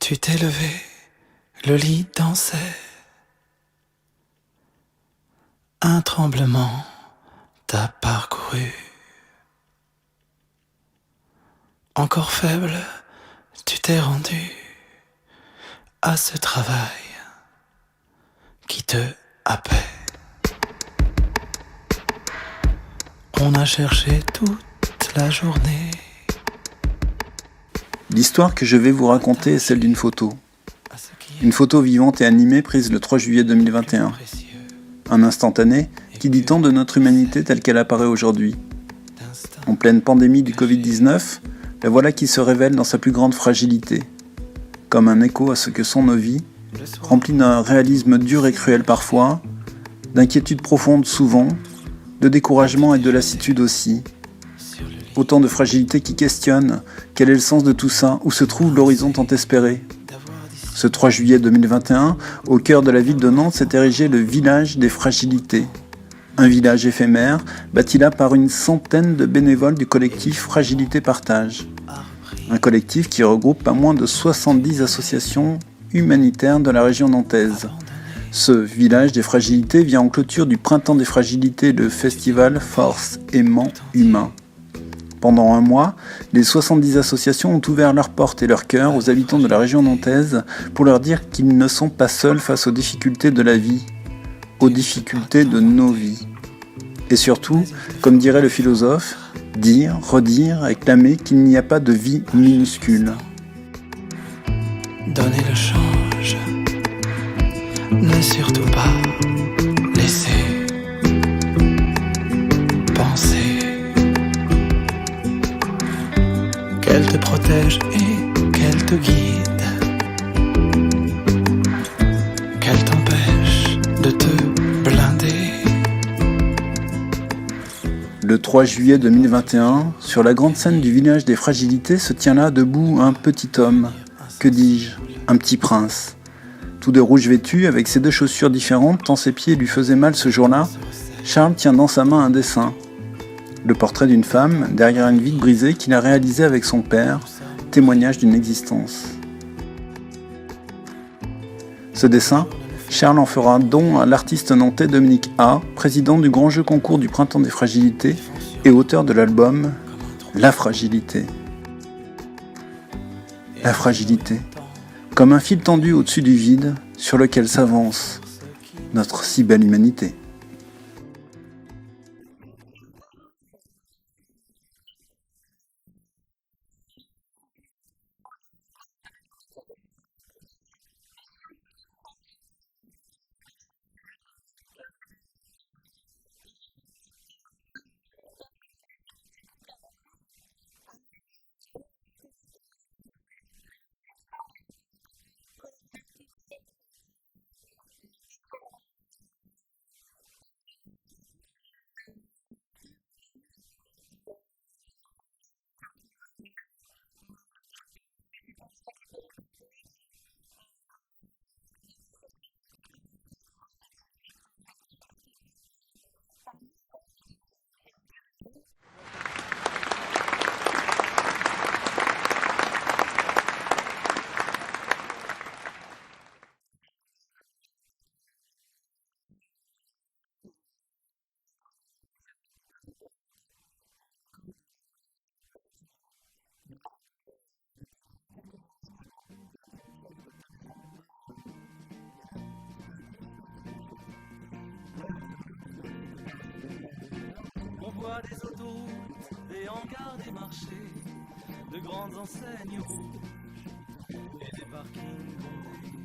Tu t'es levé, le lit dansait. Un tremblement t'a parcouru. Encore faible, tu t'es rendu à ce travail qui te happait. On a cherché toute la journée. L'histoire que je vais vous raconter est celle d'une photo. Une photo vivante et animée prise le 3 juillet 2021. Un instantané qui dit tant de notre humanité telle qu'elle apparaît aujourd'hui. En pleine pandémie du Covid-19, la voilà qui se révèle dans sa plus grande fragilité. Comme un écho à ce que sont nos vies, remplies d'un réalisme dur et cruel parfois, d'inquiétudes profondes souvent, de découragement et de lassitude aussi. Autant de fragilité qui questionnent quel est le sens de tout ça, où se trouve l'horizon tant espéré. Ce 3 juillet 2021, au cœur de la ville de Nantes s'est érigé le village des fragilités. Un village éphémère, bâti là par une centaine de bénévoles du collectif Fragilité Partage. Un collectif qui regroupe pas moins de 70 associations humanitaires de la région nantaise. Ce village des fragilités vient en clôture du Printemps des fragilités, le festival Force Aimant Humain. Pendant un mois, les 70 associations ont ouvert leurs portes et leurs cœurs aux habitants de la région nantaise pour leur dire qu'ils ne sont pas seuls face aux difficultés de la vie, aux difficultés de nos vies. Et surtout, comme dirait le philosophe, dire, redire et clamer qu'il n'y a pas de vie minuscule. Donner le change, ne surtout pas laisser penser qu'elle te protège et qu'elle te guide, qu'elle t'empêche de te blinder. Le 3 juillet 2021, sur la grande scène du village des fragilités, se tient là debout un petit homme, que dis-je, un petit prince. Tout de rouge vêtu, avec ses deux chaussures différentes, tant ses pieds lui faisaient mal ce jour-là, Charles tient dans sa main un dessin. Le portrait d'une femme, derrière une vitre brisée qu'il a réalisée avec son père, témoignage d'une existence. Ce dessin, Charles en fera don à l'artiste nantais Dominique A, président du grand jeu concours du Printemps des fragilités et auteur de l'album La fragilité. La fragilité, comme un fil tendu au-dessus du vide sur lequel s'avance notre si belle humanité. On voit des autoroutes, des hangars, des marchés, de grandes enseignes rouges et des parkings bondés.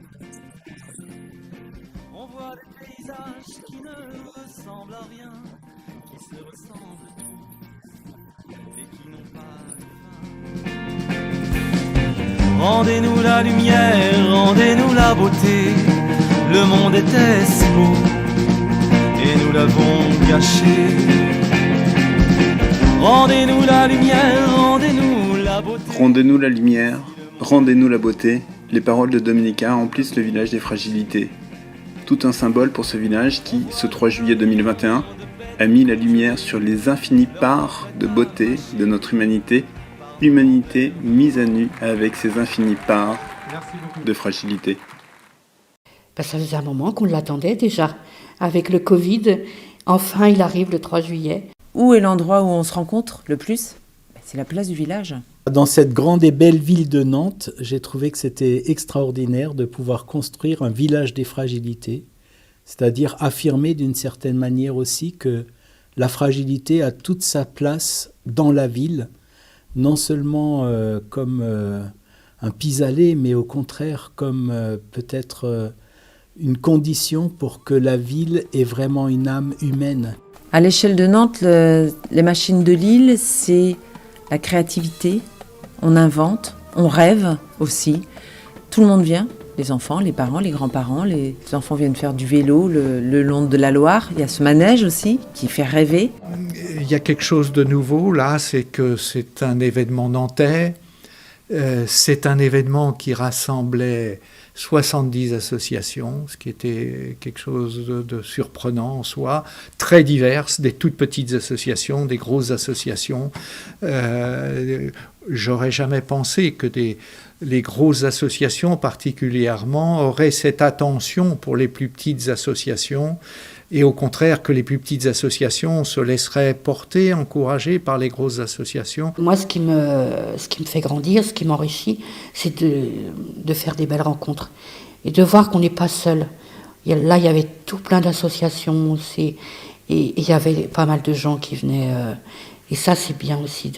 On voit des paysages qui ne ressemblent à rien, qui se ressemblent tous et qui n'ont pas de fin. Rendez-nous la lumière, rendez-nous la beauté, le monde était si beau et nous l'avons gâché. Rendez-nous la lumière, rendez-nous la beauté. Rendez-nous la lumière, rendez-nous la beauté. Les paroles de Dominique A remplissent le village des fragilités. Tout un symbole pour ce village qui, ce 3 juillet 2021, a mis la lumière sur les infinies parts de beauté de notre humanité, humanité mise à nu avec ses infinies parts de fragilité. Ben, ça faisait un moment qu'on l'attendait déjà. Avec le Covid, enfin il arrive le 3 juillet. Où est l'endroit où on se rencontre le plus? C'est la place du village. Dans cette grande et belle ville de Nantes, j'ai trouvé que c'était extraordinaire de pouvoir construire un village des fragilités, c'est-à-dire affirmer d'une certaine manière aussi que la fragilité a toute sa place dans la ville, non seulement comme un pis-aller, mais au contraire comme peut-être une condition pour que la ville ait vraiment une âme humaine. À l'échelle de Nantes, les machines de Lille, c'est la créativité. On invente, on rêve aussi. Tout le monde vient, les enfants, les parents, les grands-parents. Les enfants viennent faire du vélo le long de la Loire. Il y a ce manège aussi qui fait rêver. Il y a quelque chose de nouveau là, c'est que c'est un événement nantais. C'est un événement qui rassemblait 70 associations, ce qui était quelque chose de surprenant en soi, très diverses, des toutes petites associations, des grosses associations. J'aurais jamais pensé que les grosses associations particulièrement auraient cette attention pour les plus petites associations, et au contraire que les plus petites associations se laisseraient porter, encourager par les grosses associations. Moi, ce qui me fait grandir, ce qui m'enrichit, c'est de faire des belles rencontres et de voir qu'on n'est pas seul. Là, il y avait tout plein d'associations aussi, et il y avait pas mal de gens qui venaient. Et ça, c'est bien aussi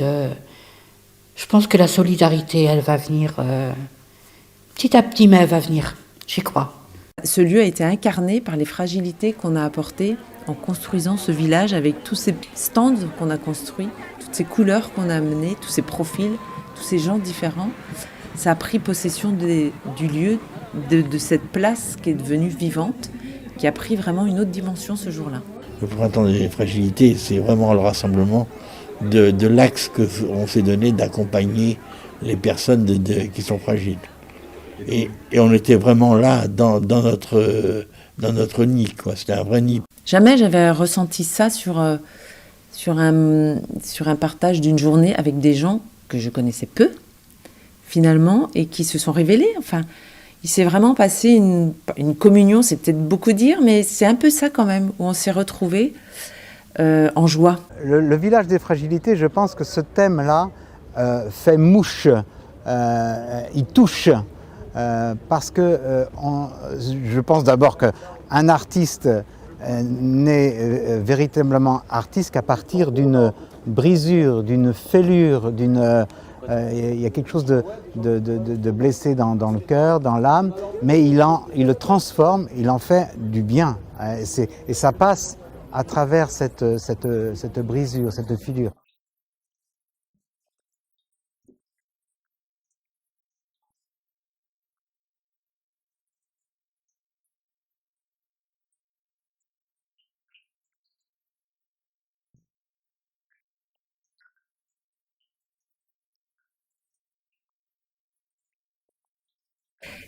Je pense que la solidarité, elle va venir petit à petit, mais elle va venir. J'y crois. Ce lieu a été incarné par les fragilités qu'on a apportées en construisant ce village avec tous ces stands qu'on a construits, toutes ces couleurs qu'on a amenées, tous ces profils, tous ces gens différents. Ça a pris possession du lieu, de cette place qui est devenue vivante, qui a pris vraiment une autre dimension ce jour-là. Le printemps des fragilités, c'est vraiment le rassemblement de l'axe qu'on s'est donné d'accompagner les personnes qui sont fragiles. Et on était vraiment là, dans notre nid, quoi. C'était un vrai nid. Jamais j'avais ressenti ça sur un partage d'une journée avec des gens que je connaissais peu, finalement, et qui se sont révélés. Enfin, il s'est vraiment passé une communion, c'est peut-être beaucoup dire, mais c'est un peu ça quand même, où on s'est retrouvés en joie. Le village des fragilités, je pense que ce thème-là fait mouche, il touche. Parce que je pense d'abord qu'un artiste n'est véritablement artiste qu'à partir d'une brisure, d'une fêlure, il y a quelque chose de blessé dans le cœur, dans l'âme, mais il le transforme, il en fait du bien. Et ça passe à travers cette brisure, cette fêlure.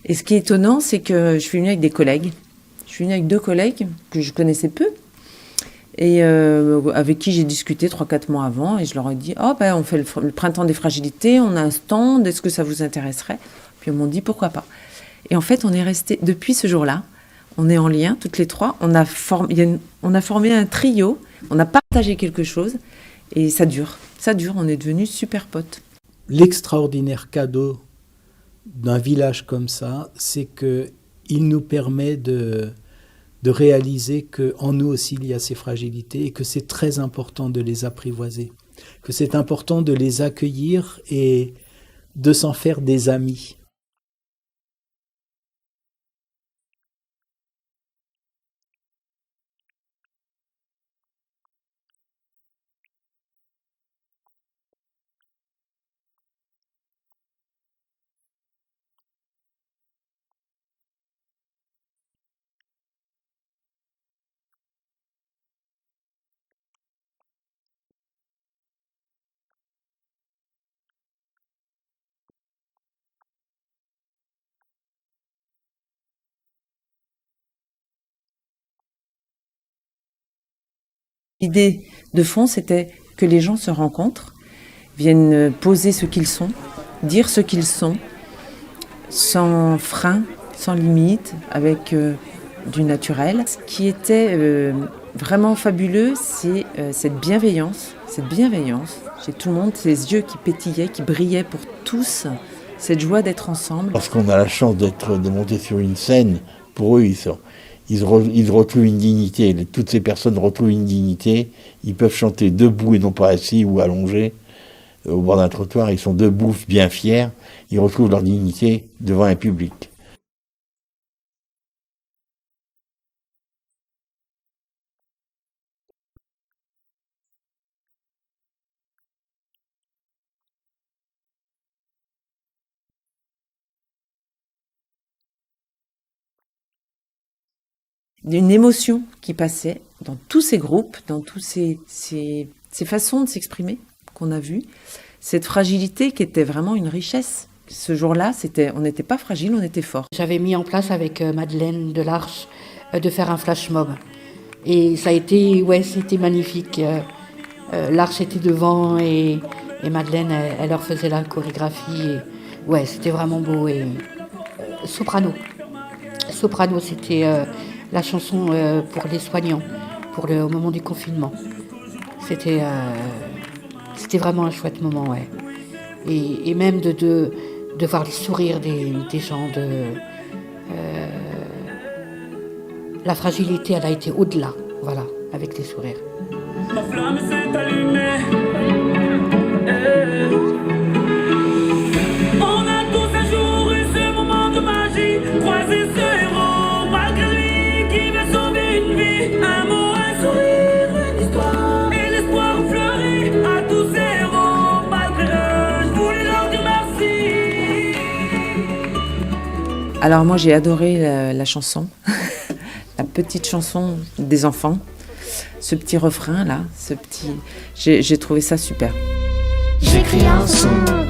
Et ce qui est étonnant, c'est que je suis venue avec des collègues. Je suis venue avec 2 collègues que je connaissais peu et avec qui j'ai discuté 3-4 mois avant, et je leur ai dit « Oh, ben, on fait le printemps des fragilités, on a un stand, est-ce que ça vous intéresserait ?» Puis ils m'ont dit « Pourquoi pas ?» Et en fait, on est resté depuis ce jour-là, on est en lien toutes les 3, on a formé un trio, on a partagé quelque chose, et ça dure, on est devenus super potes. L'extraordinaire cadeau d'un village comme ça, c'est qu'il nous permet de réaliser qu'en nous aussi il y a ces fragilités et que c'est très important de les apprivoiser, que c'est important de les accueillir et de s'en faire des amis. L'idée de fond, c'était que les gens se rencontrent, viennent poser ce qu'ils sont, dire ce qu'ils sont, sans frein, sans limite, avec du naturel. Ce qui était vraiment fabuleux, c'est cette bienveillance chez tout le monde, ces yeux qui pétillaient, qui brillaient pour tous, cette joie d'être ensemble. Parce qu'on a la chance de monter sur une scène, pour eux, ils retrouvent une dignité. Toutes ces personnes retrouvent une dignité. Ils peuvent chanter debout et non pas assis ou allongés. Au bord d'un trottoir, ils sont debout, bien fiers. Ils retrouvent leur dignité devant un public. Une émotion qui passait dans tous ces groupes, dans tous ces façons de s'exprimer qu'on a vues. Cette fragilité qui était vraiment une richesse. Ce jour-là, on n'était pas fragile, on était fort. J'avais mis en place avec Madeleine Delarche de faire un flash mob. Et ça a été, c'était magnifique. L'Arche était devant et Madeleine, elle leur faisait la chorégraphie. Et, c'était vraiment beau. Et Soprano. Soprano, c'était la chanson pour les soignants, au moment du confinement. C'était vraiment un chouette moment, ouais. Et même de voir les sourires des gens, la fragilité, elle a été au-delà, voilà, avec les sourires. Ma flamme s'est allumée. On a tous un jour eu ce moment de magie, croisé ce héros, malgré lui, qui veut sauver une vie. Un mot, un sourire, une histoire, et l'espoir fleurit à tous ces héros. Malgré eux, je voulais leur dire merci. Alors moi, j'ai adoré la chanson, la petite chanson des enfants. Ce petit refrain là, j'ai trouvé ça super. J'écris un son,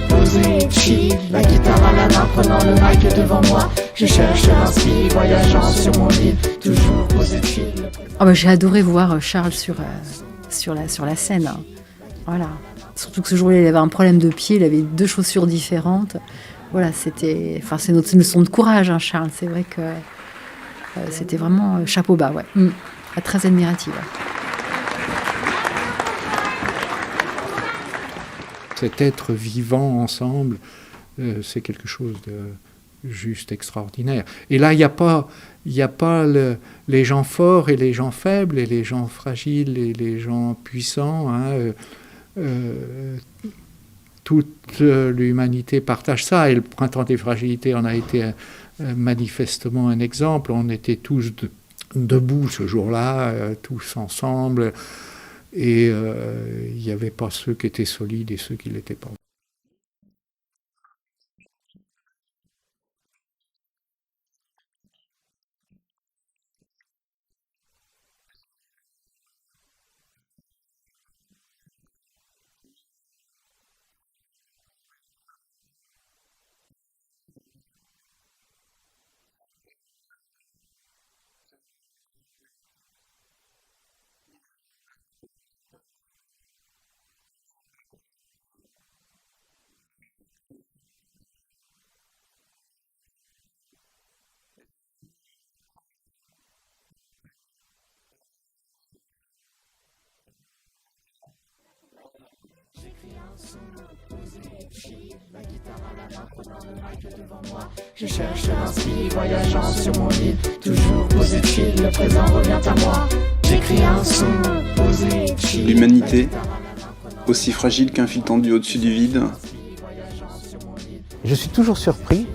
posé, chill, la guitare à la main, prenant le mic devant moi. Je cherche l'inspi, voyageant sur mon lit, toujours posé, chill. J'ai adoré voir Charles sur la scène. Voilà. Surtout que ce jour-là, il avait un problème de pied, il avait 2 chaussures différentes. Voilà, c'est notre leçon de courage, hein, Charles. C'est vrai que c'était vraiment chapeau bas, ouais. Très admirative. Cet être vivant ensemble, c'est quelque chose de juste extraordinaire. Et là, il n'y a pas les gens forts et les gens faibles, et les gens fragiles et les gens puissants. Toute l'humanité partage ça, et le Printemps des fragilités en a été manifestement un exemple. On était tous debout ce jour-là, tous ensemble, et il n'y avait pas ceux qui étaient solides et ceux qui ne l'étaient pas. Je cherche l'inspi, voyageant sur mon lit, toujours posé chill, le présent revient à moi. J'écris un son, posé chill. L'humanité, aussi fragile qu'un fil tendu au-dessus du vide. Je suis toujours surpris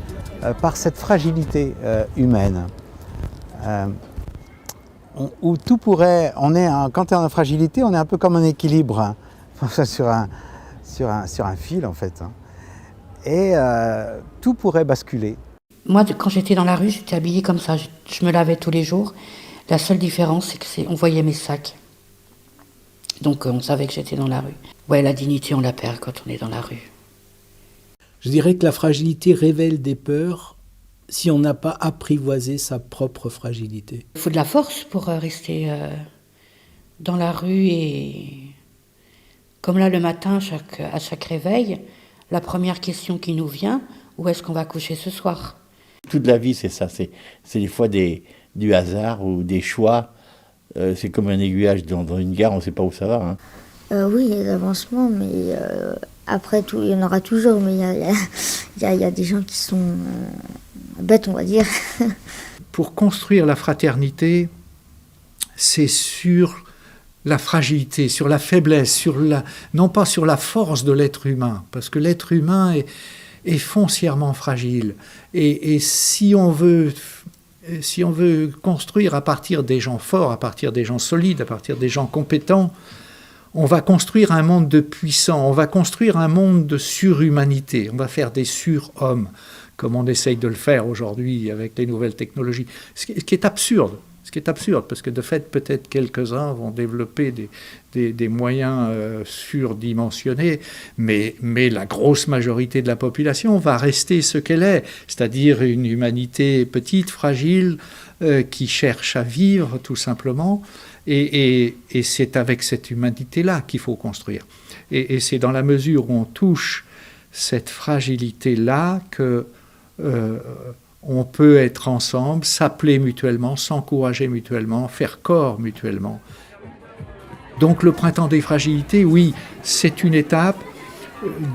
par cette fragilité humaine. Où tout pourrait, quand on est en fragilité, on est un peu comme un équilibre, hein, sur un fil en fait. Et tout pourrait basculer. Moi, quand j'étais dans la rue, j'étais habillée comme ça. Je me lavais tous les jours. La seule différence, c'est qu'on voyait mes sacs. Donc on savait que j'étais dans la rue. Ouais, la dignité, on la perd quand on est dans la rue. Je dirais que la fragilité révèle des peurs si on n'a pas apprivoisé sa propre fragilité. Il faut de la force pour rester dans la rue. Et comme là, le matin, à chaque réveil, la première question qui nous vient, où est-ce qu'on va coucher ce soir. Toute la vie, c'est ça. C'est des fois du hasard ou des choix. C'est comme un aiguillage dans une gare, on ne sait pas où ça va. Hein. Oui, il y a des avancements, mais après, tout, il y en aura toujours. Mais il y a des gens qui sont bêtes, on va dire. Pour construire la fraternité, c'est sur la fragilité, sur la faiblesse, non pas sur la force de l'être humain, parce que l'être humain est foncièrement fragile. Et si on veut construire à partir des gens forts, à partir des gens solides, à partir des gens compétents, on va construire un monde de puissants, on va construire un monde de surhumanité, on va faire des surhommes, comme on essaye de le faire aujourd'hui avec les nouvelles technologies, ce qui est absurde. Ce qui est absurde, parce que de fait, peut-être quelques-uns vont développer des moyens surdimensionnés, mais la grosse majorité de la population va rester ce qu'elle est, c'est-à-dire une humanité petite, fragile, qui cherche à vivre, tout simplement, et c'est avec cette humanité-là qu'il faut construire. Et c'est dans la mesure où on touche cette fragilité-là que... on peut être ensemble, s'appeler mutuellement, s'encourager mutuellement, faire corps mutuellement. Donc le printemps des fragilités, oui, c'est une étape.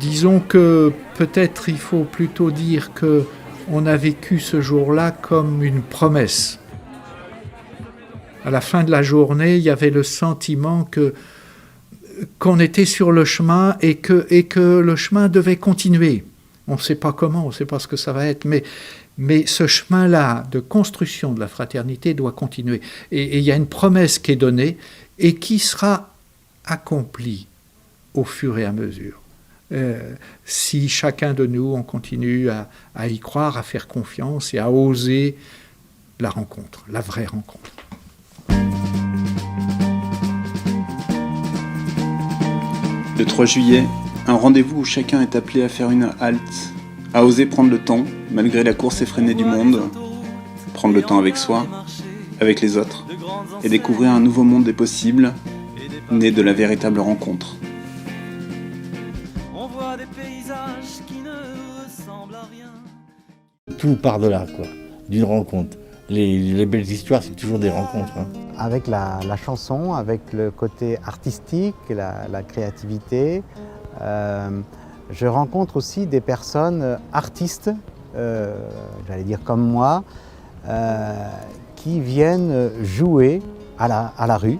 Disons que peut-être il faut plutôt dire qu'on a vécu ce jour-là comme une promesse. À la fin de la journée, il y avait le sentiment qu'on était sur le chemin et que le chemin devait continuer. On ne sait pas comment, on ne sait pas ce que ça va être, mais ce chemin-là de construction de la fraternité doit continuer. Et il y a une promesse qui est donnée et qui sera accomplie au fur et à mesure. Si chacun de nous, on continue à y croire, à faire confiance et à oser la rencontre, la vraie rencontre. Le 3 juillet, un rendez-vous où chacun est appelé à faire une halte, à oser prendre le temps, malgré la course effrénée du monde, prendre le temps avec soi, avec les autres, et découvrir un nouveau monde des possibles, né de la véritable rencontre. On voit des paysages qui ne ressemblent à rien. Tout part de là, quoi, d'une rencontre. Les belles histoires, c'est toujours des rencontres. Hein. Avec la chanson, avec le côté artistique, la créativité, je rencontre aussi des personnes artistes, j'allais dire comme moi, qui viennent jouer à la rue.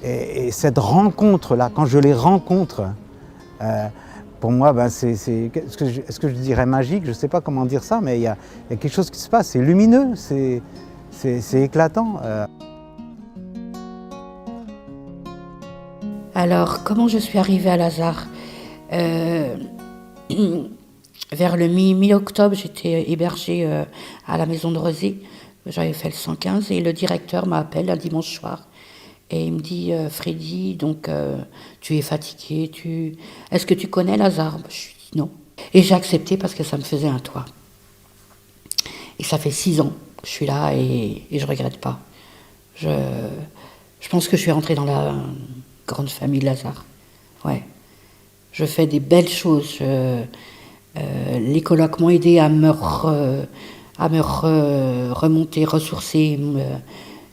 Et cette rencontre-là, quand je les rencontre, pour moi, c'est est-ce que je dirais magique, je ne sais pas comment dire ça, mais il y a quelque chose qui se passe, c'est lumineux, c'est éclatant. Alors, comment je suis arrivée à Lazare ? Vers le mi-octobre, j'étais hébergée à la maison de Rezé. J'avais fait le 115 et le directeur m'appelle un dimanche soir. Et il me dit, Freddy, donc tu es fatiguée, est-ce que tu connais Lazare ? Je lui dis non. Et j'ai accepté parce que ça me faisait un toit. Et ça fait 6 ans que je suis là et je ne regrette pas. Je pense que je suis rentrée dans la grande famille de Lazare. Ouais. Je fais des belles choses. Les colloques m'ont aidé à me remonter, ressourcer.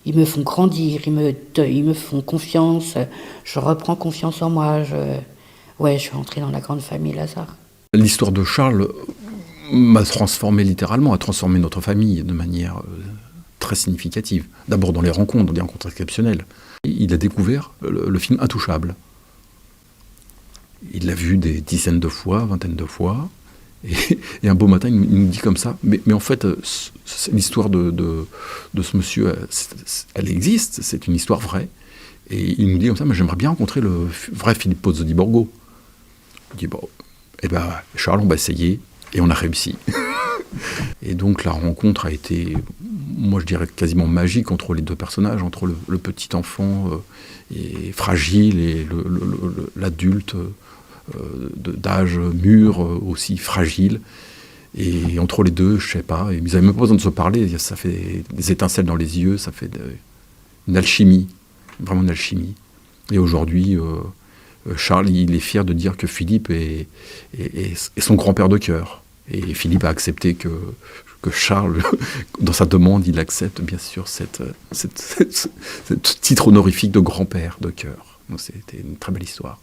Ils me font grandir, ils me font confiance. Je reprends confiance en moi. Je suis entrée dans la grande famille Lazare. L'histoire de Charles m'a transformé littéralement, a transformé notre famille de manière très significative. D'abord dans des rencontres exceptionnelles. Il a découvert le film Intouchable. Il l'a vu des dizaines de fois, vingtaines de fois. Et un beau matin, il nous dit comme ça, mais en fait, l'histoire de ce monsieur, elle existe, c'est une histoire vraie. Et il nous dit comme ça, mais j'aimerais bien rencontrer le vrai Philippe Pozzo di Borgo. Il dit, bon, Charles, on va essayer, et on a réussi. Et donc la rencontre a été, moi je dirais quasiment magique entre les deux personnages, entre le petit enfant et fragile et l'adulte d'âge mûr, aussi fragile. Et entre les deux, je sais pas, ils n'avaient même pas besoin de se parler, ça fait des étincelles dans les yeux, ça fait une alchimie, vraiment une alchimie. Et aujourd'hui, Charles, il est fier de dire que Philippe est son grand-père de cœur. Et Philippe a accepté que Charles, dans sa demande, il accepte bien sûr ce titre honorifique de grand-père de cœur. Donc c'était une très belle histoire.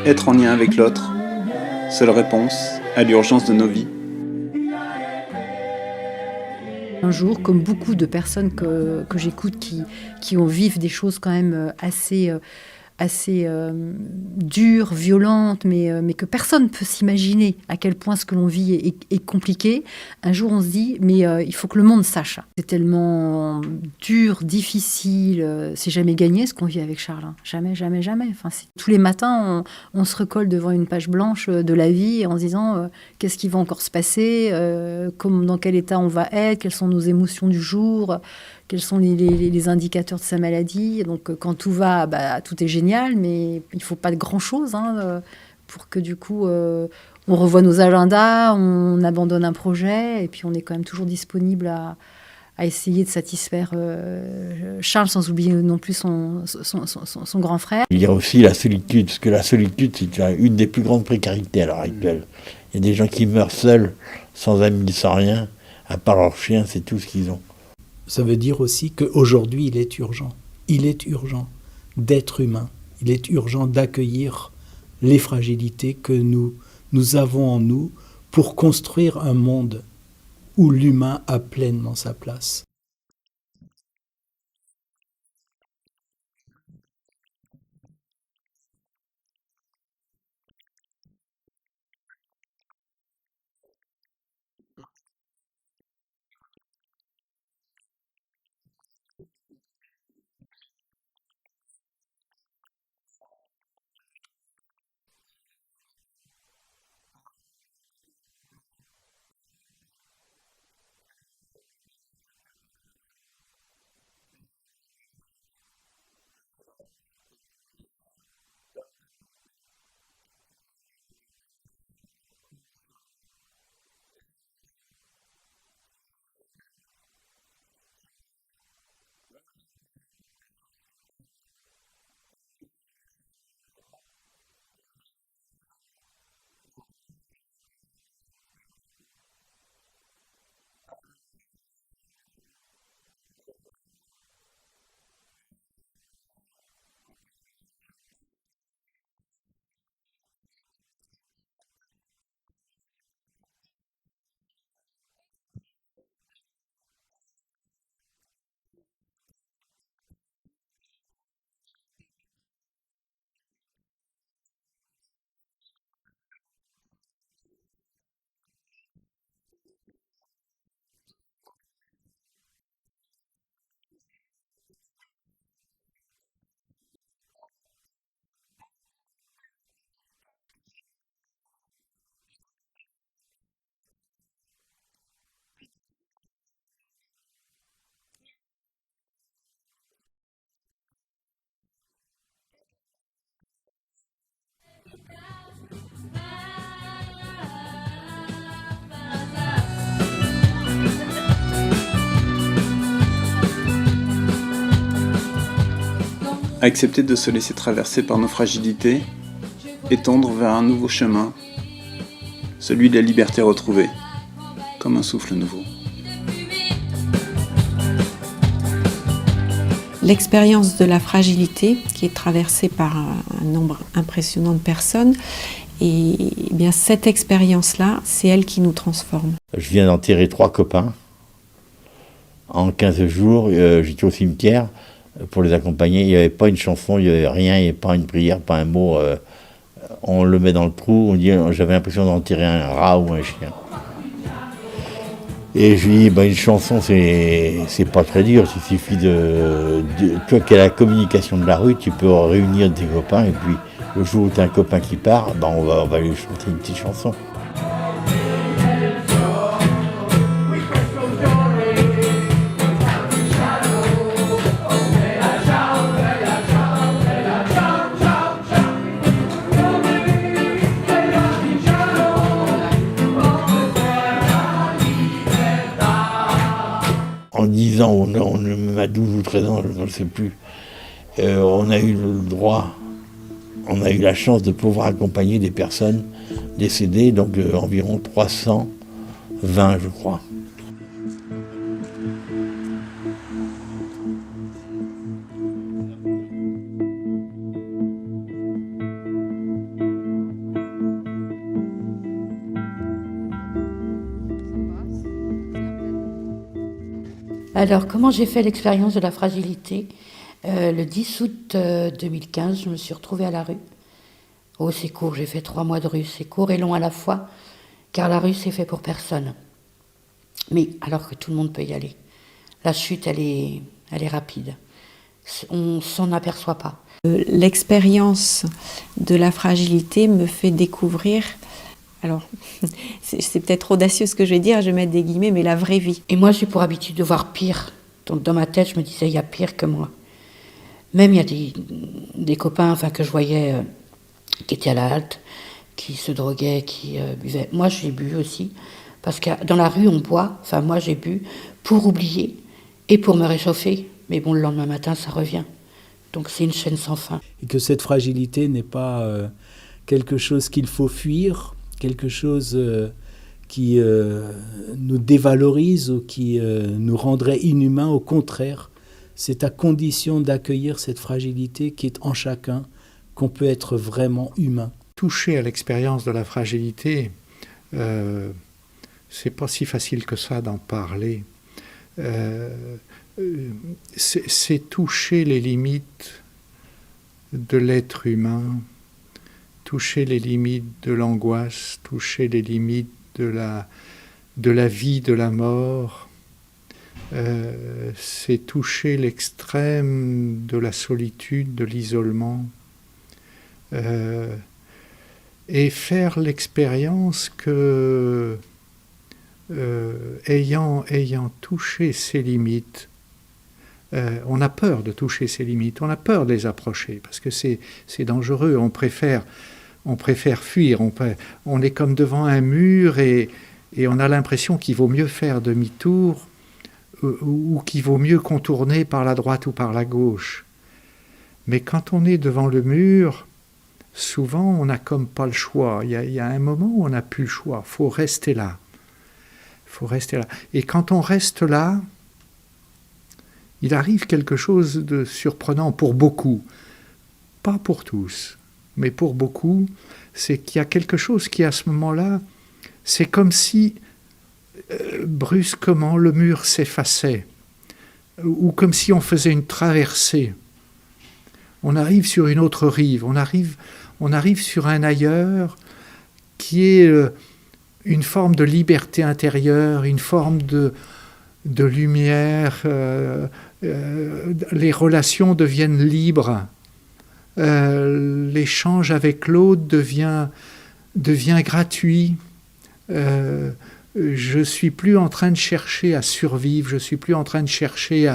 Être en lien avec l'autre, seule réponse à l'urgence de nos vies. Un jour, comme beaucoup de personnes que j'écoute qui vivent des choses quand même assez dures, violentes, mais que personne ne peut s'imaginer à quel point ce que l'on vit est compliqué. Un jour, on se dit, mais il faut que le monde sache. C'est tellement dur, difficile, c'est jamais gagné ce qu'on vit avec Charles. Hein. Jamais, jamais, jamais. Enfin, tous les matins, on se recolle devant une page blanche de la vie en se disant qu'est-ce qui va encore se passer, dans quel état on va être, quelles sont nos émotions du jour, quels sont les indicateurs de sa maladie. Donc quand tout va, tout est génial, mais il ne faut pas de grand-chose pour que du coup on revoie nos agendas, on abandonne un projet, et puis on est quand même toujours disponible à essayer de satisfaire Charles, sans oublier non plus son grand frère. Il y a aussi la solitude, parce que la solitude, c'est une des plus grandes précarités à l'heure actuelle. Il y a des gens qui meurent seuls, sans amis, sans rien, à part leur chien, c'est tout ce qu'ils ont. Ça veut dire aussi qu'aujourd'hui, il est urgent. Il est urgent d'être humain. Il est urgent d'accueillir les fragilités que nous avons en nous pour construire un monde où l'humain a pleinement sa place. accepter de se laisser traverser par nos fragilités et tendre vers un nouveau chemin, celui de la liberté retrouvée, comme un souffle nouveau. L'expérience de la fragilité, qui est traversée par un nombre impressionnant de personnes, et bien cette expérience-là, c'est elle qui nous transforme. Je viens d'enterrer 3 copains. En 15 jours, j'étais au cimetière pour les accompagner. Il n'y avait pas une chanson, il n'y avait rien, il n'y avait pas une prière, pas un mot. On le met dans le trou, on dit, j'avais l'impression d'enterrer un rat ou un chien. Et je lui dis, une chanson, c'est pas très dur, il suffit toi qui as la communication de la rue, tu peux réunir tes copains, et puis le jour où tu as un copain qui part, on va lui chanter une petite chanson. En 10 ans, on a 12 ou 13 ans, je ne sais plus, on a eu le droit, on a eu la chance de pouvoir accompagner des personnes décédées, donc environ 320, je crois. Alors, comment j'ai fait l'expérience de la fragilité ? Le 10 août 2015, je me suis retrouvée à la rue. Oh, c'est court, j'ai fait 3 mois de rue. C'est court et long à la fois, car la rue, c'est fait pour personne. Mais alors que tout le monde peut y aller. La chute, elle est rapide. On s'en aperçoit pas. L'expérience de la fragilité me fait découvrir... Alors, c'est peut-être audacieux ce que je vais dire, je vais mettre des guillemets, mais la vraie vie. Et moi, j'ai pour habitude de voir pire. Donc, dans ma tête, je me disais, il y a pire que moi. Même, il y a des copains que je voyais qui étaient à la halte, qui se droguaient, qui buvaient. Moi, j'ai bu aussi, parce que dans la rue, on boit. Enfin, moi, j'ai bu pour oublier et pour me réchauffer. Mais bon, le lendemain matin, ça revient. Donc, c'est une chaîne sans fin. Et que cette fragilité n'est pas quelque chose qu'il faut fuir, quelque chose qui nous dévalorise ou qui nous rendrait inhumains. Au contraire, c'est à condition d'accueillir cette fragilité qui est en chacun qu'on peut être vraiment humain. Toucher à l'expérience de la fragilité, c'est pas si facile que ça d'en parler. C'est toucher les limites de l'être humain, toucher les limites de l'angoisse, toucher les limites de la vie, de la mort. C'est toucher l'extrême de la solitude, de l'isolement. Et faire l'expérience que, ayant touché ces limites, on a peur de toucher ces limites, on a peur de les approcher, parce que c'est dangereux, on préfère fuir, on est comme devant un mur et on a l'impression qu'il vaut mieux faire demi-tour ou qu'il vaut mieux contourner par la droite ou par la gauche. Mais quand on est devant le mur, souvent on n'a comme pas le choix. Il y a un moment où on n'a plus le choix, il faut rester là. Et quand on reste là, il arrive quelque chose de surprenant pour beaucoup, pas pour tous. Mais pour beaucoup, c'est qu'il y a quelque chose qui, à ce moment-là, c'est comme si, brusquement, le mur s'effaçait, ou comme si on faisait une traversée. On arrive sur une autre rive, on arrive sur un ailleurs qui est une forme de liberté intérieure, une forme de lumière, les relations deviennent libres. L'échange avec l'autre devient gratuit. Je ne suis plus en train de chercher à survivre, je ne suis plus en train de chercher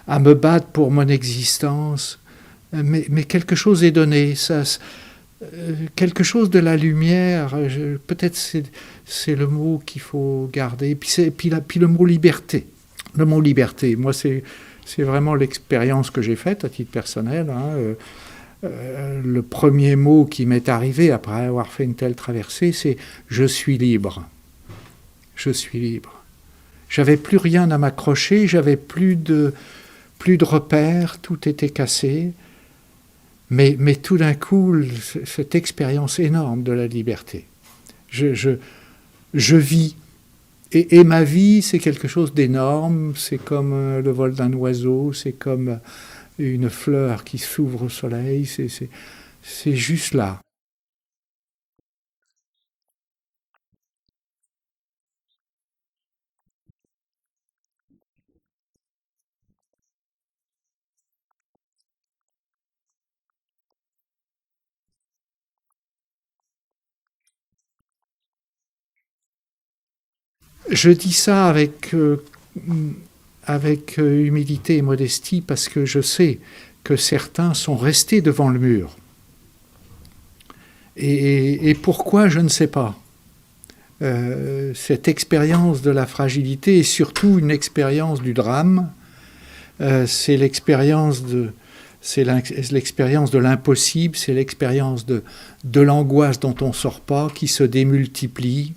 à me battre pour mon existence, mais quelque chose est donné, quelque chose de la lumière, peut-être c'est le mot qu'il faut garder, puis le mot liberté. Le mot liberté, moi, c'est vraiment l'expérience que j'ai faite à titre personnel. Le premier mot qui m'est arrivé après avoir fait une telle traversée, c'est « je suis libre ». Je suis libre. J'avais plus rien à m'accrocher, j'avais plus de repères, tout était cassé. Mais tout d'un coup, cette expérience énorme de la liberté, je vis. Et ma vie, c'est quelque chose d'énorme, c'est comme le vol d'un oiseau, c'est comme une fleur qui s'ouvre au soleil, c'est juste là. Je dis ça avec humilité et modestie parce que je sais que certains sont restés devant le mur. Et pourquoi, je ne sais pas. Cette expérience de la fragilité est surtout une expérience du drame. C'est l'expérience de l'impossible, c'est l'expérience de l'angoisse dont on ne sort pas, qui se démultiplie.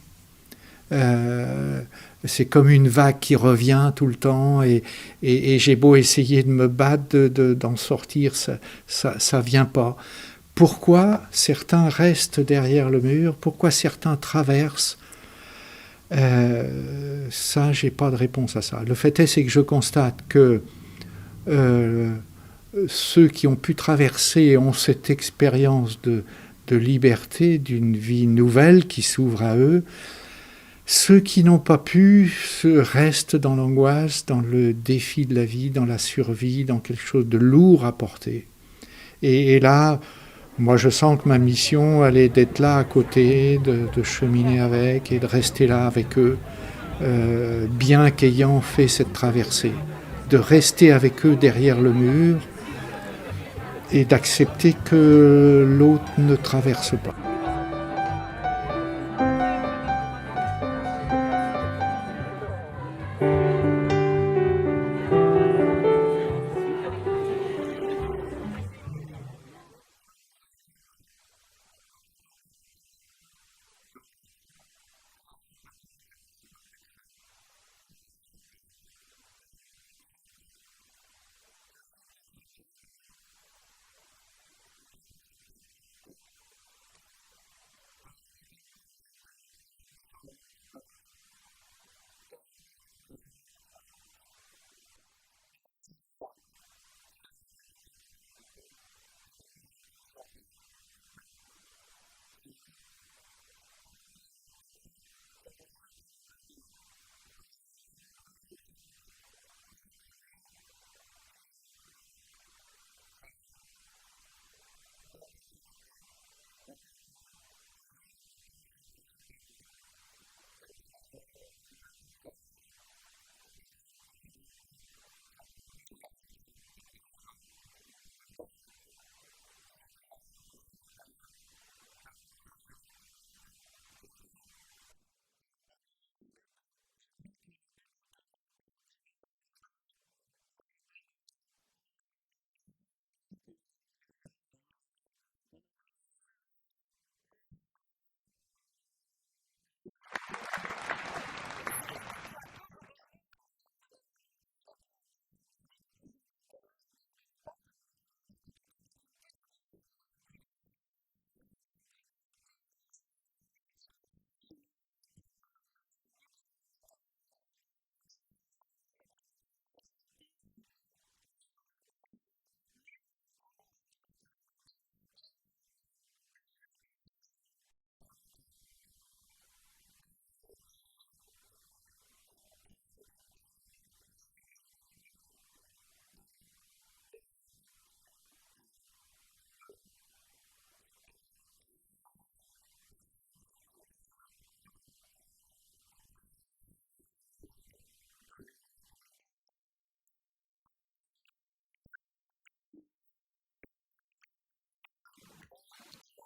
C'est comme une vague qui revient tout le temps et j'ai beau essayer de me battre, d'en sortir, ça vient pas. Pourquoi certains restent derrière le mur? Pourquoi certains traversent? Ça, j'ai pas de réponse à ça. Le fait est, c'est que je constate que ceux qui ont pu traverser ont cette expérience de liberté, d'une vie nouvelle qui s'ouvre à eux. Ceux qui n'ont pas pu restent dans l'angoisse, dans le défi de la vie, dans la survie, dans quelque chose de lourd à porter. Et là, moi je sens que ma mission, elle est d'être là à côté, de cheminer avec et de rester là avec eux, bien qu'ayant fait cette traversée. De rester avec eux derrière le mur et d'accepter que l'autre ne traverse pas.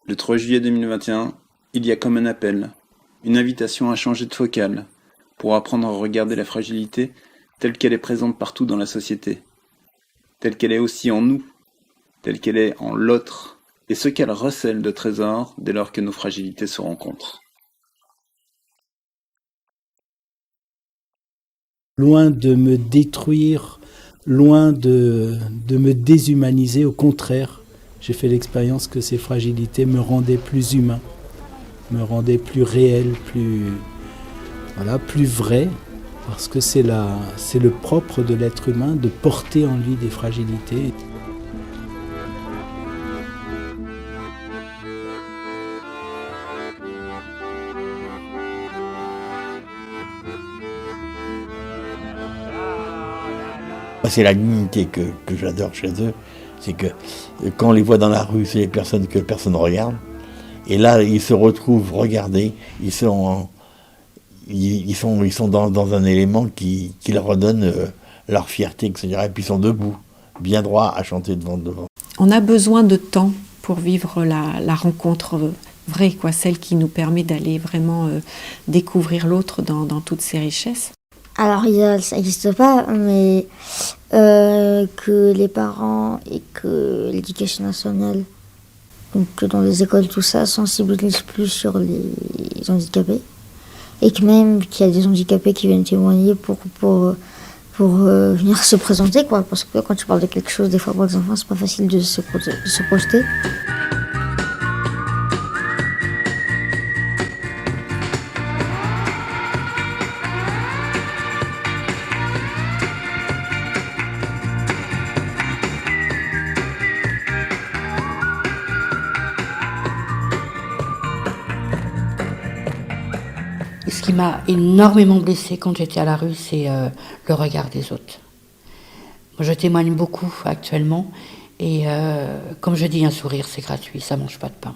Le 3 juillet 2021, il y a comme un appel, une invitation à changer de focale, pour apprendre à regarder la fragilité telle qu'elle est présente partout dans la société, telle qu'elle est aussi en nous, telle qu'elle est en l'autre, et ce qu'elle recèle de trésors dès lors que nos fragilités se rencontrent. Loin de me détruire, loin de me déshumaniser, au contraire, j'ai fait l'expérience que ces fragilités me rendaient plus humain, me rendaient plus réel, plus vrai, parce que c'est le propre de l'être humain de porter en lui des fragilités. C'est la dignité que j'adore chez eux, c'est que quand on les voit dans la rue, c'est les personnes que personne ne regarde, et là ils se retrouvent regardés, ils sont dans un élément qui leur redonne leur fierté, etc. Et puis ils sont debout, bien droits à chanter devant. On a besoin de temps pour vivre la rencontre vraie, quoi, celle qui nous permet d'aller vraiment découvrir l'autre dans toutes ses richesses. Alors, ça n'existe pas, mais que les parents et que l'éducation nationale, donc que dans les écoles, tout ça, sensibilisent plus sur les handicapés. Et que même qu'il y a des handicapés qui viennent témoigner pour venir se présenter, quoi. Parce que quand tu parles de quelque chose, des fois pour les enfants, c'est pas facile de se projeter. Ce qui m'a énormément blessée quand j'étais à la rue, c'est le regard des autres. Moi, je témoigne beaucoup actuellement, et comme je dis, un sourire, c'est gratuit, ça ne mange pas de pain.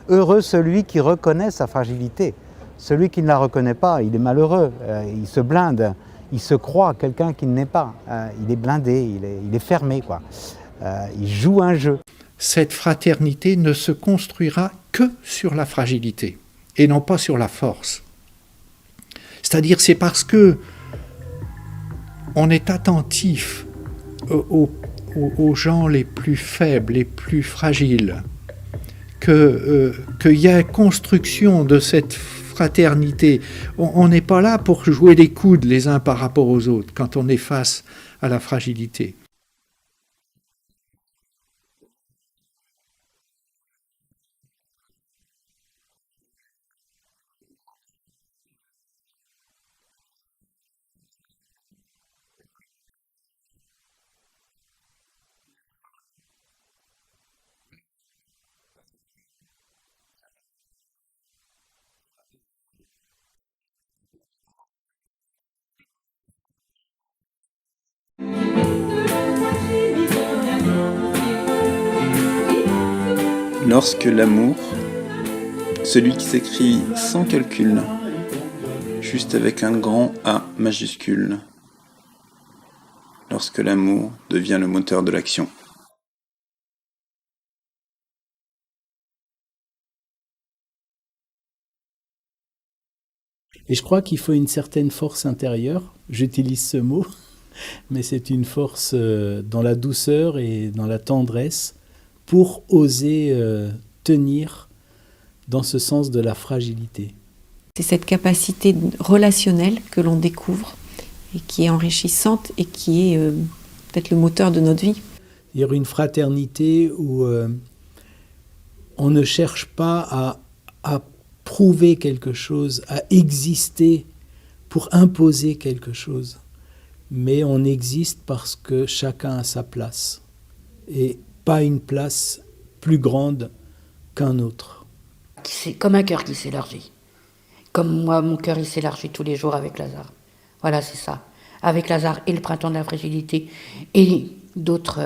Heureux celui qui reconnaît sa fragilité. Celui qui ne la reconnaît pas, il est malheureux, il se blinde, il se croit quelqu'un qui ne l'est pas. Il est blindé, il est fermé, quoi. Il joue un jeu. Cette fraternité ne se construira que sur la fragilité, et non pas sur la force. C'est-à-dire, c'est parce que on est attentif aux gens les plus faibles, les plus fragiles, qu'il y a construction de cette fraternité. On n'est pas là pour jouer les coudes les uns par rapport aux autres quand on est face à la fragilité. Lorsque l'amour, celui qui s'écrit sans calcul, juste avec un grand A majuscule, lorsque l'amour devient le moteur de l'action. Et je crois qu'il faut une certaine force intérieure, j'utilise ce mot, mais c'est une force dans la douceur et dans la tendresse pour oser tenir dans ce sens de la fragilité. C'est cette capacité relationnelle que l'on découvre et qui est enrichissante et qui est peut-être le moteur de notre vie. Il y a une fraternité où on ne cherche pas à prouver quelque chose, à exister pour imposer quelque chose, mais on existe parce que chacun a sa place et pas une place plus grande qu'un autre. C'est comme un cœur qui s'élargit. Comme moi, mon cœur il s'élargit tous les jours avec Lazare. Voilà, c'est ça. Avec Lazare et le printemps de la fragilité et d'autres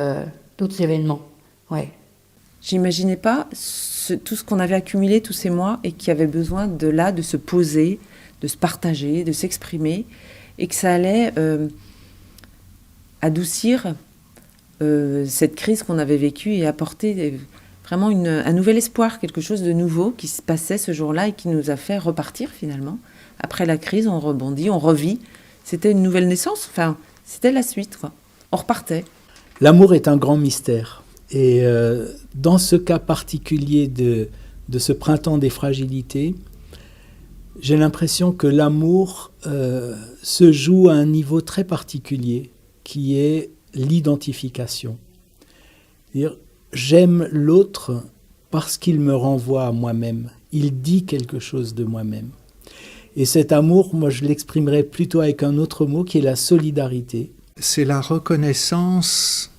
événements. Ouais. J'imaginais pas tout ce qu'on avait accumulé tous ces mois et qui avait besoin de se poser, de se partager, de s'exprimer, et que ça allait adoucir cette crise qu'on avait vécue et apporter vraiment un nouvel espoir, quelque chose de nouveau qui se passait ce jour-là et qui nous a fait repartir finalement. Après la crise, on rebondit, on revit c'était une nouvelle naissance. Enfin, c'était la suite, quoi. On repartait. L'amour est un grand mystère. Et dans ce cas particulier de ce printemps des fragilités, j'ai l'impression que l'amour se joue à un niveau très particulier, qui est l'identification. C'est-à-dire, j'aime l'autre parce qu'il me renvoie à moi-même. Il dit quelque chose de moi-même. Et cet amour, moi, je l'exprimerais plutôt avec un autre mot qui est la solidarité. C'est la reconnaissance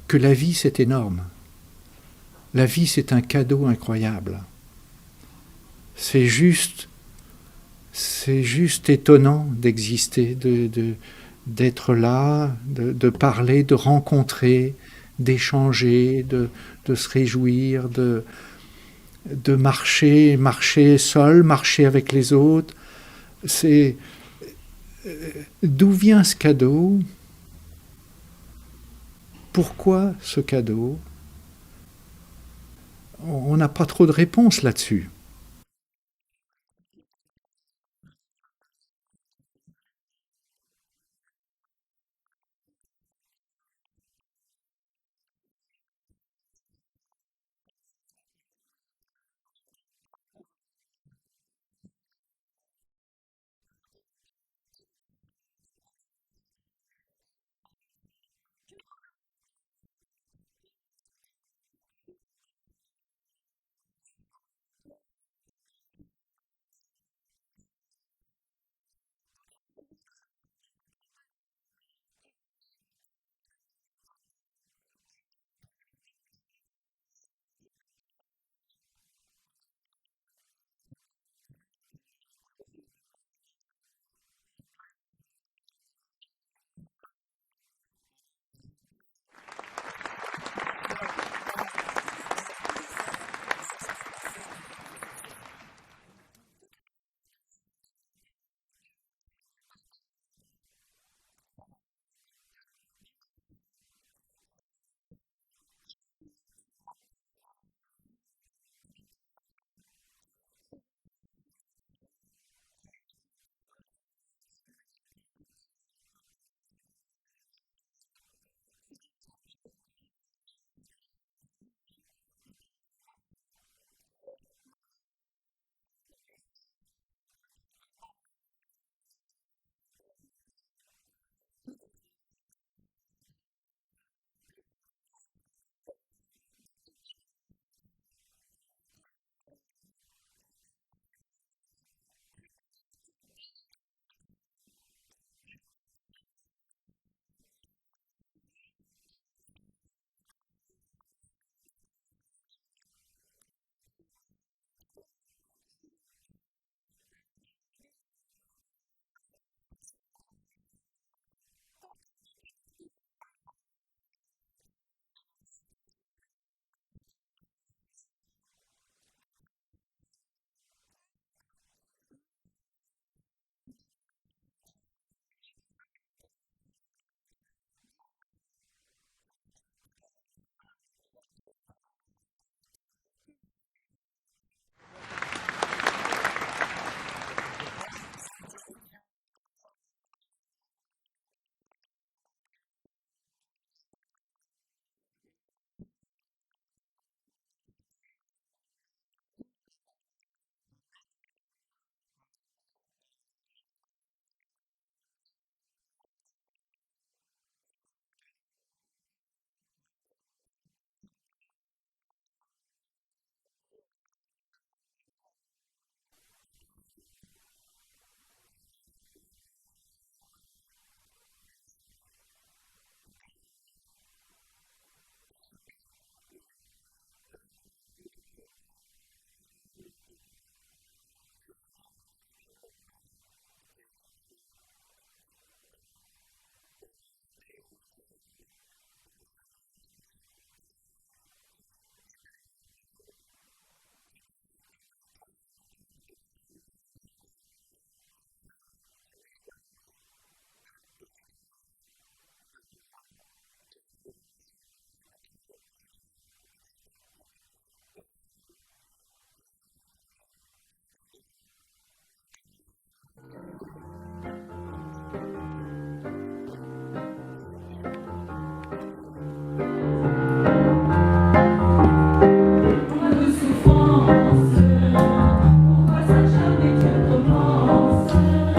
que la vie, c'est énorme. La vie, c'est un cadeau incroyable. C'est juste étonnant d'exister, d'être là, de parler, de rencontrer, d'échanger, de se réjouir, de marcher seul, marcher avec les autres. C'est d'où vient ce cadeau? Pourquoi ce cadeau? On n'a pas trop de réponses là-dessus.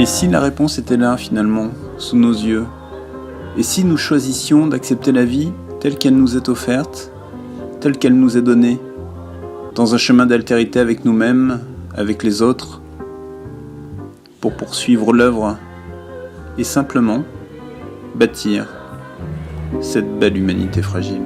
Et si la réponse était là, finalement, sous nos yeux? Et si nous choisissions d'accepter la vie telle qu'elle nous est offerte, telle qu'elle nous est donnée, dans un chemin d'altérité avec nous-mêmes, avec les autres, pour poursuivre l'œuvre et simplement bâtir cette belle humanité fragile.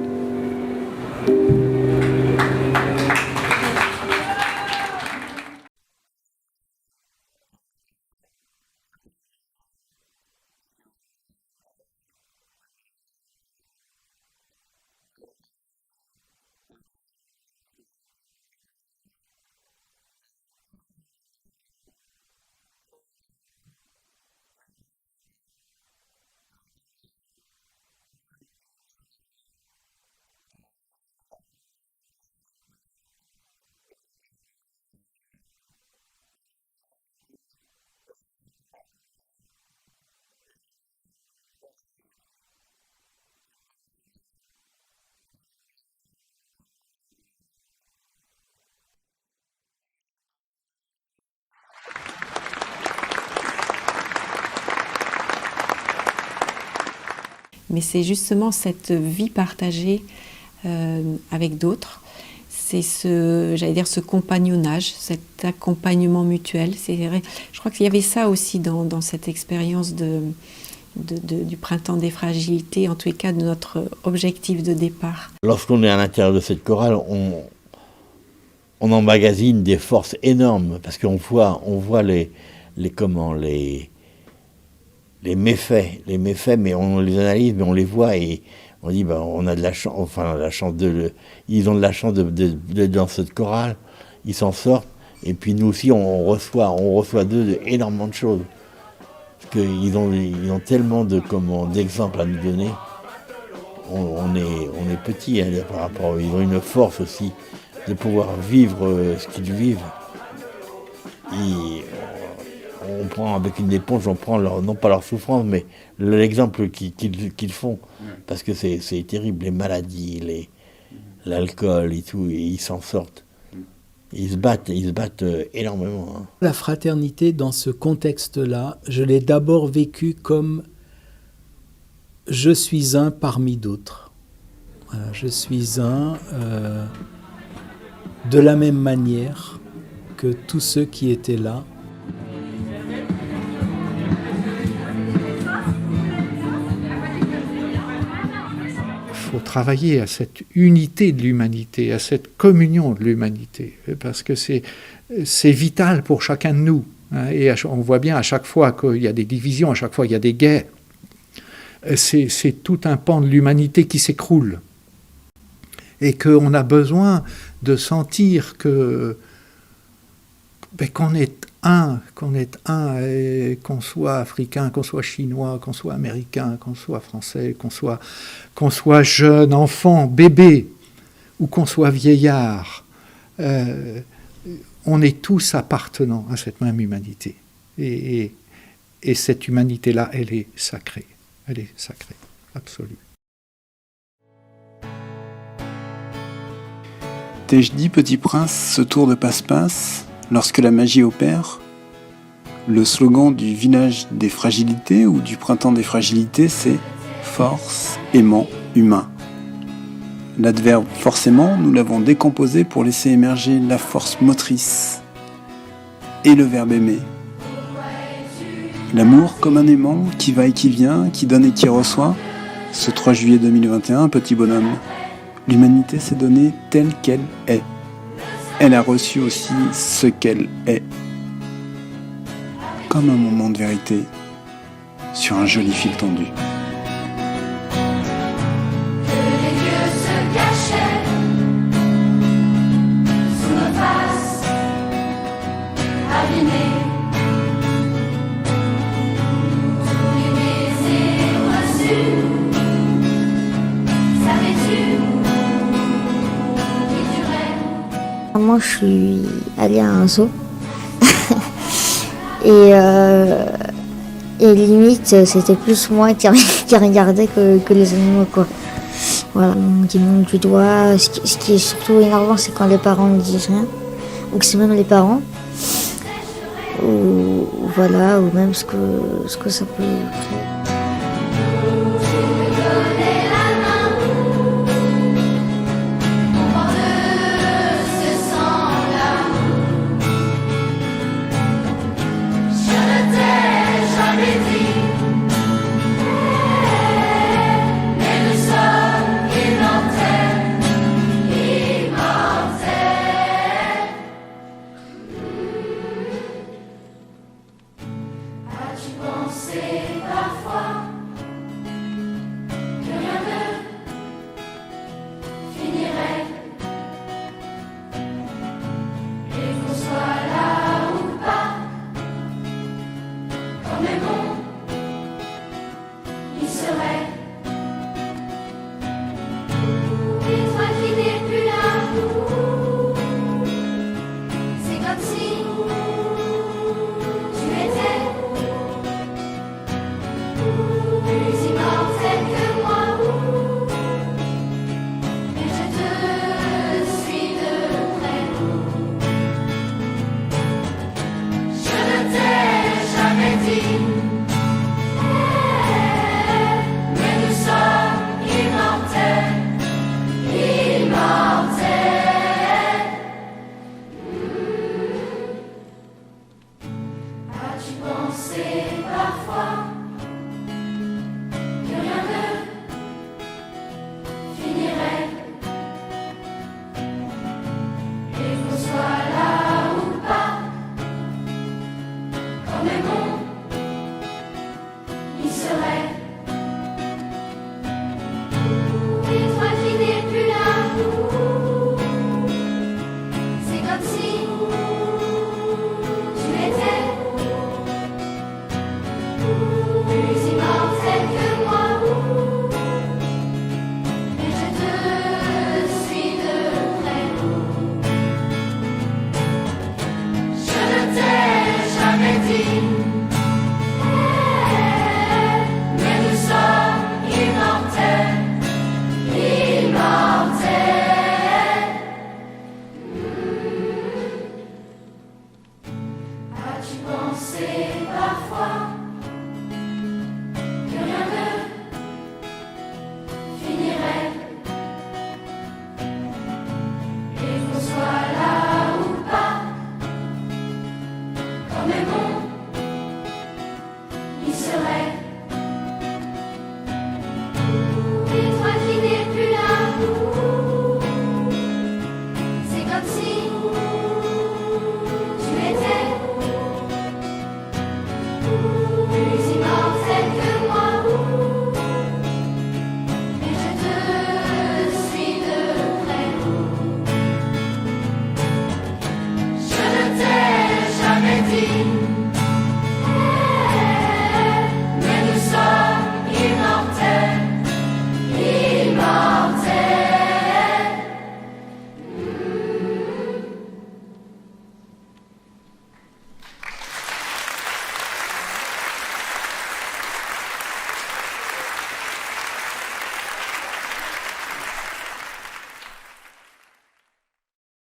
Mais c'est justement cette vie partagée avec d'autres, c'est ce compagnonnage, cet accompagnement mutuel. C'est vrai. Je crois qu'il y avait ça aussi dans cette expérience du printemps des fragilités, en tous les cas de notre objectif de départ. Lorsqu'on est à l'intérieur de cette chorale, on emmagasine des forces énormes, parce qu'on voit les méfaits, mais on les analyse, mais on les voit et on dit, on a de la chance, ils ont de la chance de dans cette chorale, ils s'en sortent, et puis nous aussi on reçoit d'eux énormément de choses, parce qu'ils ont tellement d'exemples à nous donner. On est petits par rapport, ils ont une force aussi de pouvoir vivre ce qu'ils vivent. On prend avec une éponge, on prend non pas leur souffrance, mais l'exemple qu'ils font. Parce que c'est terrible, les maladies, l'alcool et tout, et ils s'en sortent. Ils se battent énormément. La fraternité, dans ce contexte-là, je l'ai d'abord vécue comme je suis un parmi d'autres. Voilà, je suis un de la même manière que tous ceux qui étaient là. Il faut travailler à cette unité de l'humanité, à cette communion de l'humanité, parce que c'est vital pour chacun de nous. Et on voit bien à chaque fois qu'il y a des divisions, à chaque fois qu'il y a des guerres, c'est tout un pan de l'humanité qui s'écroule. Et qu'on a besoin de sentir qu'on est un, et qu'on soit africain, qu'on soit chinois, qu'on soit américain, qu'on soit français, qu'on soit jeune, enfant, bébé, ou qu'on soit vieillard. On est tous appartenants à cette même humanité. Et cette humanité-là, elle est sacrée. Elle est sacrée, absolue. T'ai-je dit, petit prince, ce tour de passe-passe, lorsque la magie opère? Le slogan du village des fragilités ou du printemps des fragilités, c'est « force, aimant, humain ». L'adverbe « forcément », nous l'avons décomposé pour laisser émerger la force motrice et le verbe « aimer ». L'amour comme un aimant qui va et qui vient, qui donne et qui reçoit. Ce 3 juillet 2021, petit bonhomme, l'humanité s'est donnée telle qu'elle est. Elle a reçu aussi ce qu'elle est. Comme un moment de vérité sur un joli fil tendu. Moi, je suis allée à un zoo et limite, c'était plus moi qui regardais que les animaux, quoi. Voilà, on dit monte du doigt. Ce qui est surtout énervant, c'est quand les parents ne disent rien, ou que c'est même les parents, ou voilà, ou même ce que ça peut créer.